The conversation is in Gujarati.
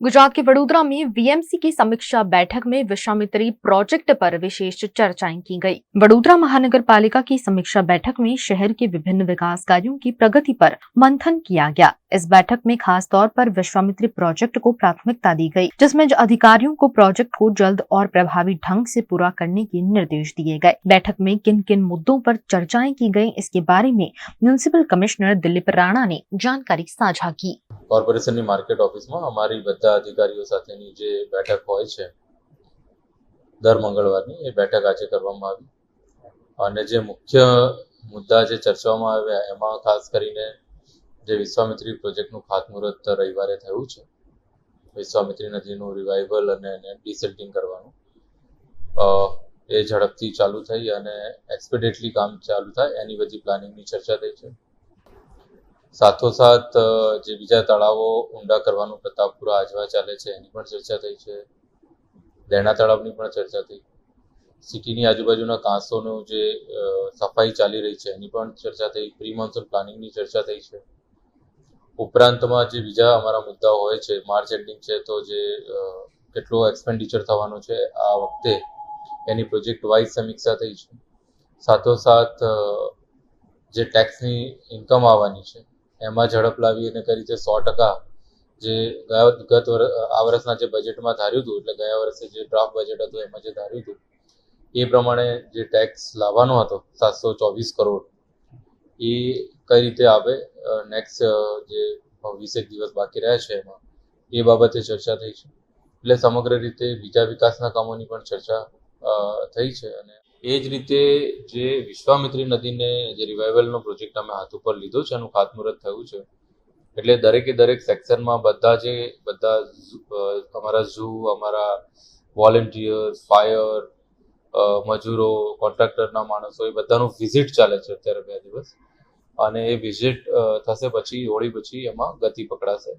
गुजरात के वडोदरा में वीएमसी की समीक्षा बैठक में विश्वामित्री प्रोजेक्ट पर विशेष चर्चाएं की गई। वडोदरा महानगर पालिका की समीक्षा बैठक में शहर के विभिन्न विकास कार्यों की प्रगति पर मंथन किया गया। इस बैठक में खास तौर पर विश्वामित्री प्रोजेक्ट को प्राथमिकता दी गई, जिसमें अधिकारियों को प्रोजेक्ट को जल्द और प्रभावी ढंग से पूरा करने के निर्देश दिए गए। बैठक में किन किन मुद्दों पर चर्चाएं की गई, इसके बारे में म्युनिसिपल कमिश्नर दिलीप राणा ने जानकारी साझा की। કોર્પોરેશનની માર્કેટ ઓફિસમાં અમારી બધા અધિકારીઓ સાથેની જે બેઠક હોય છે દર મંગળવારની, એ બેઠક આજે કરવામાં આવી અને જે મુખ્ય મુદ્દા જે ચર્ચવામાં આવ્યા એમાં ખાસ કરીને જે વિશ્વામિત્રી પ્રોજેક્ટનું ખાતમુહૂર્ત રવિવારે થયું છે, વિશ્વામિત્રી નદીનું રિવાઇવલ અને એને ડિસિલ્ટિંગ કરવાનું, એ ઝડપથી ચાલુ થઈ અને એક્સપેડિટલી કામ ચાલુ થાય એની બધી પ્લાનિંગની ચર્ચા થઈ છે। સાથોસાથ જે બીજા તળાવો ઊંડા કરવાનું પ્રતાપપુરા આજવા ચાલે છે એની પણ ચર્ચા થઈ છે, દેણા તળાવની પણ ચર્ચા થઈ, સિટીની આજુબાજુના કાંસોનું જે સફાઈ ચાલી રહી છે એની પણ ચર્ચા થઈ, પ્રી મોન્સૂન પ્લાનિંગની ચર્ચા થઈ છે। ઉપરાંતમાં જે બીજા અમારા મુદ્દાઓ હોય છે, માર્ચ એન્ડિંગ છે તો જે કેટલો એક્સપેન્ડિચર થવાનું છે આ વખતે એની પ્રોજેક્ટ વાઇઝ સમીક્ષા થઈ છે। સાથોસાથ જે ટેક્સની ઇન્કમ આવવાની છે એમાં ઝડપ લાવી અને કઈ રીતે 100% જે આ વર્ષના જે બજેટમાં ધાર્યું હતું, એટલે ગયા વર્ષે જે ડ્રાફ્ટ બજેટ હતું એમાં જે ધાર્યું હતું એ પ્રમાણે જે ટેક્સ લાવવાનો હતો 724 કરોડ, એ કઈ રીતે આવે નેક્સ્ટ જે 20 દિવસ બાકી રહ્યા છે એમાં, એ બાબતે ચર્ચા થઈ છે। એટલે સમગ્ર રીતે બીજા વિકાસના કામોની પણ ચર્ચા થઈ છે। અને એ જ રીતે જે વિશ્વામિત્રી નદીને જે રિવાઇવલનો પ્રોજેક્ટ અમે હાથ ઉપર લીધો છે એનું ખાતમુહૂર્ત થયું છે, એટલે દરેકે દરેક સેક્શનમાં બધા અમારા ઝૂ, અમારા વોલેન્ટિયર્સ, ફાયર, મજૂરો, કોન્ટ્રાક્ટરના માણસો, એ બધાનું વિઝિટ ચાલે છે અત્યારે 2 દિવસ, અને એ વિઝિટ થશે પછી હોળી પછી એમાં ગતિ પકડાશે।